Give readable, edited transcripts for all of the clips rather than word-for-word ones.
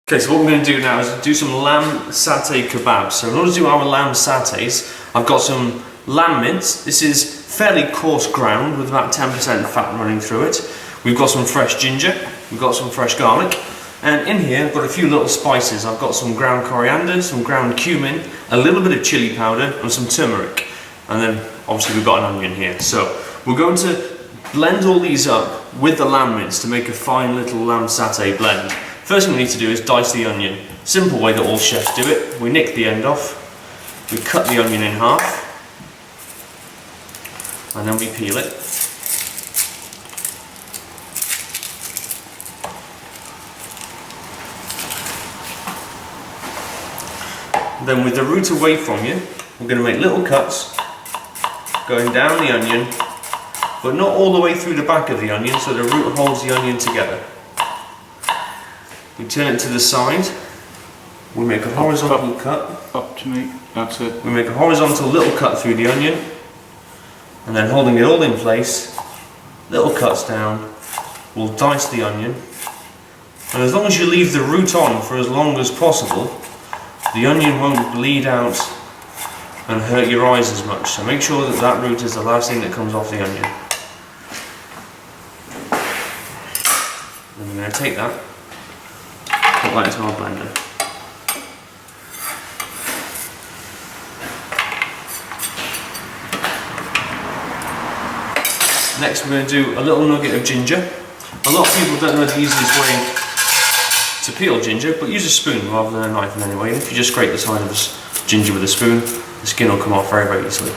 Okay, so what we're going to do now is do some lamb satay kebabs. So in order to do our lamb satays, I've got some lamb mince. This is fairly coarse ground with about 10% fat running through it. We've got some fresh ginger, we've got some fresh garlic, and in here I've got a few little spices. I've got some ground coriander, some ground cumin, a little bit of chili powder and some turmeric. And then obviously we've got an onion here. So we're going to blend all these up with the lamb mince to make a fine little lamb satay blend. First thing we need to do is dice the onion. Simple way that all chefs do it. We nick the end off, we cut the onion in half, and then we peel it. Then with the root away from you, we're going to make little cuts going down the onion, but not all the way through the back of the onion, so the root holds the onion together. We turn it to the side, we make a horizontal cut. Up to me, that's it. We make a horizontal little cut through the onion, and then holding it all in place, little cuts down, we'll dice the onion. And as long as you leave the root on for as long as possible, the onion won't bleed out and hurt your eyes as much. So make sure that that root is the last thing that comes off the onion. Then we're going to take that, put that into our blender. Next we're going to do a little nugget of ginger. A lot of people don't know the easiest way to peel ginger, but use a spoon rather than a knife in any way. And if you just scrape the side of ginger with a spoon, the skin will come off very, very easily.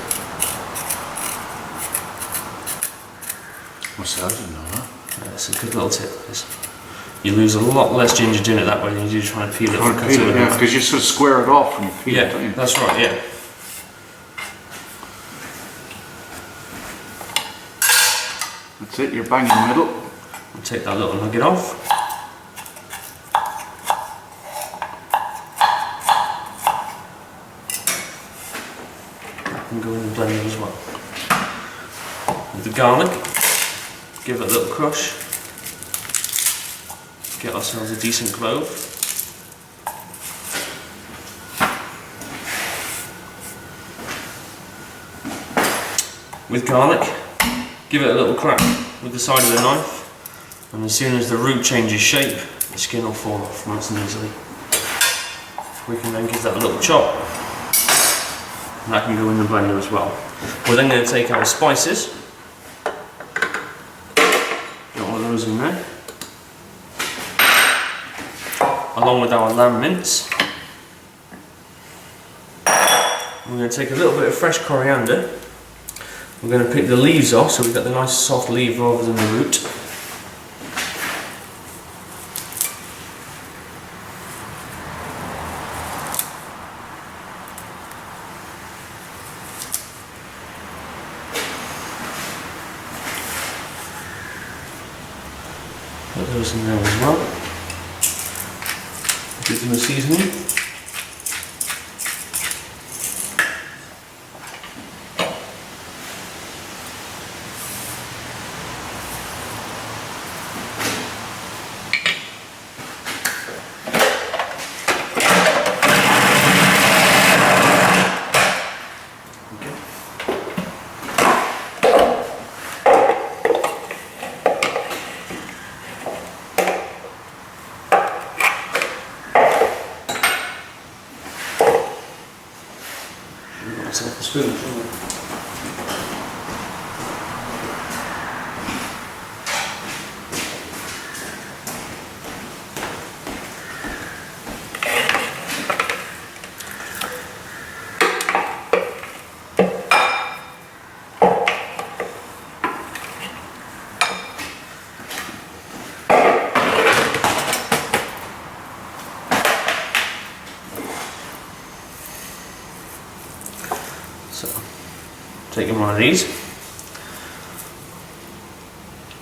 What's that? I didn't know that. That's a good little tip. You lose a lot less ginger doing it that way than you do trying to peel it. Yeah, because you sort of square it off when you peel it, don't you? That's right, yeah. That's it, you're bang in the middle. We'll take that little nugget off. That can go in the blender as well. With the garlic, give it a little crush. Get ourselves a decent clove. With garlic, give it a little crack with the side of the knife, and as soon as the root changes shape, the skin will fall off nice and easily. We can then give that a little chop, and that can go in the blender as well. We're then going to take our spices, get all of those in there, along with our lamb mince. We're going to take a little bit of fresh coriander. We're going to pick the leaves off so we've got the nice soft leaf rather than the root. Put those in there as well. Give them a seasoning. Myself a spoon. So, taking one of these,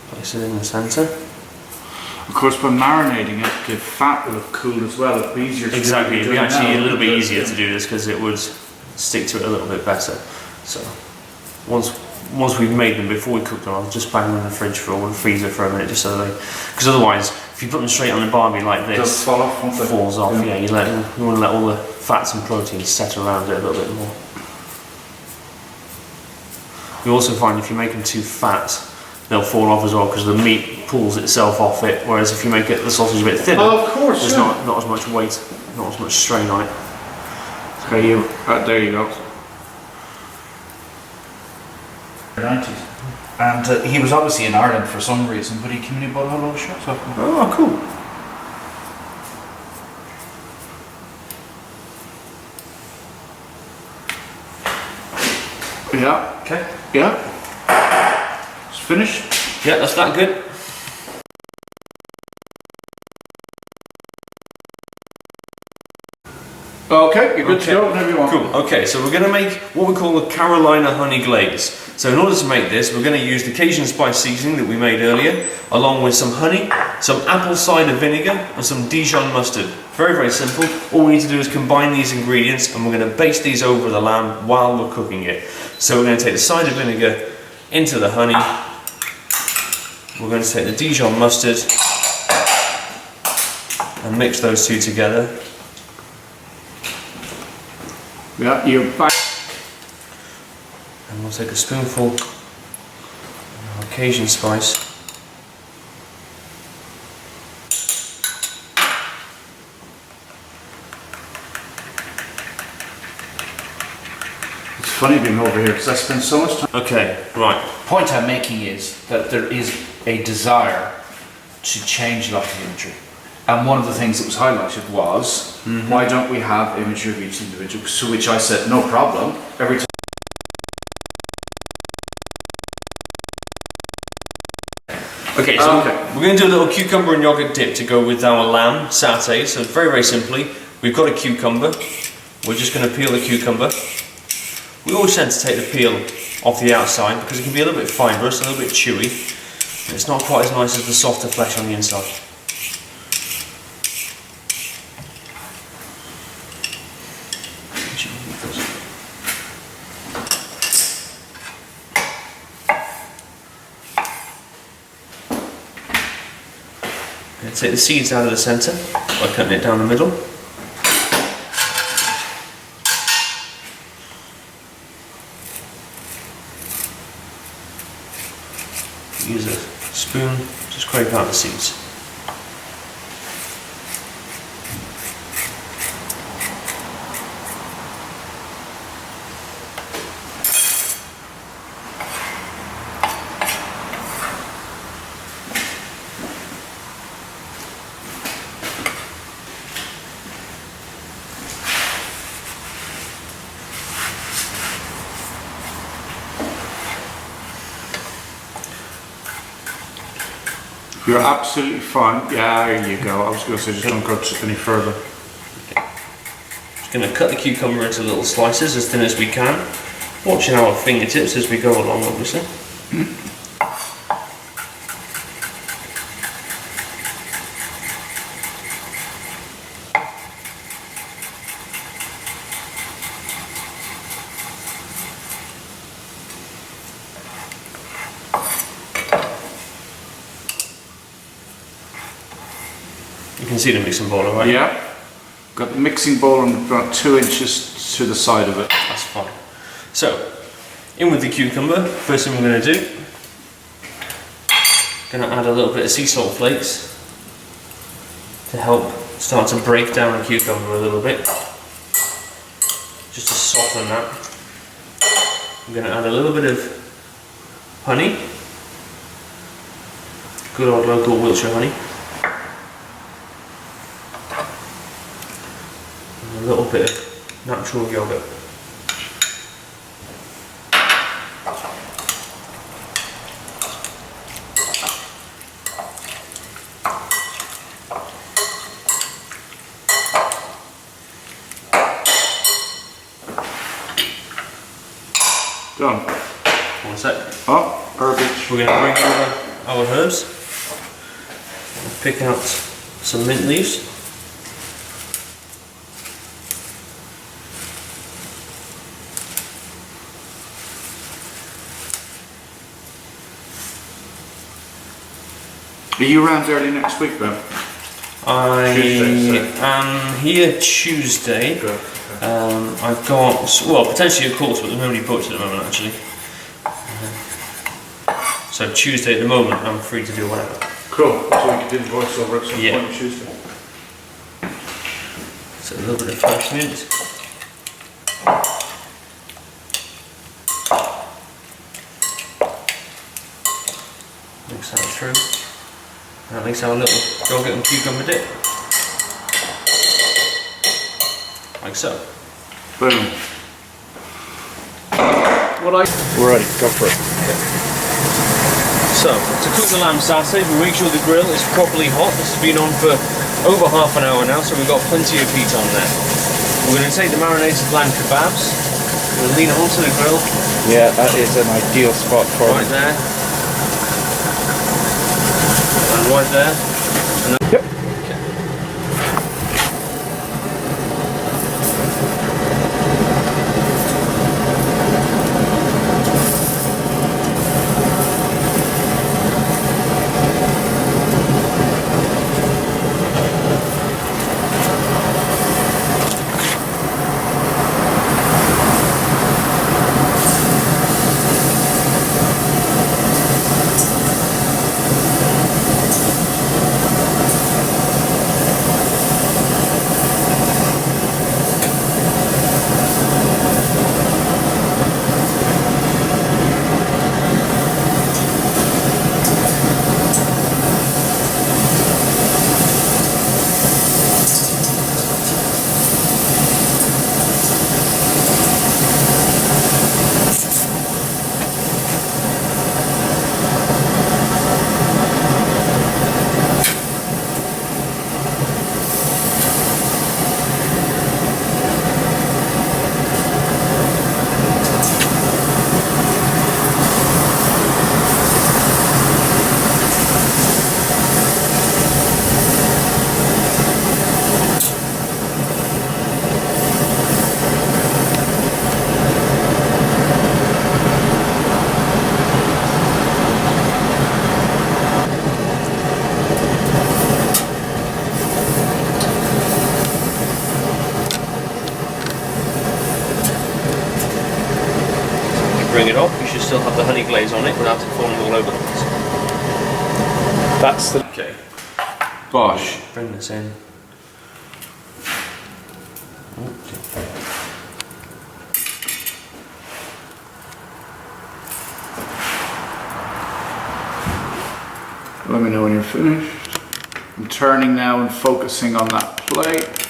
place it in the centre. Of course, when marinating it, the fat will have cooled as well. It'll be easier to Exactly, it'd be actually now, a little bit easier to do this because it would stick to it a little bit better. So, once we've made them, before we cook them, I'll just bang them in the fridge for or the freezer for a minute, just so they, because otherwise if you put them straight on the barbie like They'll this, fall off, won't they? falls off. Yeah, you want to let all the fats and proteins set around it a little bit more. You also find if you make them too fat, they'll fall off as well because the meat pulls itself off it. Whereas if you make the sausage a bit thinner, of course, there's not as much weight, not as much strain on it. Okay, there you go. 90s. And he was obviously in Ireland for some reason, but he came and he bought a whole lot of shirts off me. Oh, cool. Yeah. Okay. Yeah. It's finished. Yeah, that's that good. Okay, you're good to go whenever you want. Cool. Okay, so we're going to make what we call a Carolina honey glaze. So in order to make this, we're going to use the Cajun spice seasoning that we made earlier, along with some honey, some apple cider vinegar, and some Dijon mustard. Very, very simple. All we need to do is combine these ingredients, and we're going to baste these over the lamb while we're cooking it. So we're going to take the cider vinegar into the honey. We're going to take the Dijon mustard and mix those two together. Yeah, you're back. And we'll take a spoonful of our Cajun spice. It's funny being over here because I spend so much time. Okay, right. Point I'm making is that there is a desire to change a lot of the imagery. And one of the things that was highlighted was, why don't we have imagery of each individual? To which I said, no problem. Every time. Okay, so we're going to do a little cucumber and yogurt dip to go with our lamb satay. So very, very simply, we've got a cucumber. We're just going to peel the cucumber. We always tend to take the peel off the outside because it can be a little bit fibrous, a little bit chewy. And it's not quite as nice as the softer flesh on the inside. Take the seeds out of the centre by cutting it down the middle. Use a spoon to scrape out the seeds. You're absolutely fine. Yeah, there you go. I was going to say just don't go any further. Just going to cut the cucumber into little slices as thin as we can, watching our fingertips as we go along, obviously. You can see the mixing bowl, alright? Yeah. Got the mixing bowl and about 2 inches to the side of it. That's fine. So, in with the cucumber. First thing we're going to do, going to add a little bit of sea salt flakes to help start to break down the cucumber a little bit, just to soften that. I'm going to add a little bit of honey, good old local Wiltshire honey. A little bit of natural yogurt. Done. One sec. Oh, perfect. We're going to bring over our herbs. Pick out some mint leaves. Are you around early next week, Ben? I Tuesday, am here Tuesday. Good. I've got, well, potentially a course, but there's nobody booked at the moment actually. So Tuesday at the moment, I'm free to do whatever. Cool. So we can do the voiceover at some Yeah. point on Tuesday. So a little bit of fresh mint. Mix that through. And at least have a little yogurt and cucumber dip. Like so. Boom. We're ready, go for it. So, to cook the lamb satay, we make sure the grill is properly hot. This has been on for over half an hour now, so we've got plenty of heat on there. We're going to take the marinated lamb kebabs, we'll lean it onto the grill. Yeah, that is an ideal spot for Right there. And right there. And then, Yep. okay. Bring it off, you should still have the honey glaze on it without it falling all over the place. That's the Okay, bosh. bring this in. Okay. Let me know when you're finished. I'm turning now and focusing on that plate.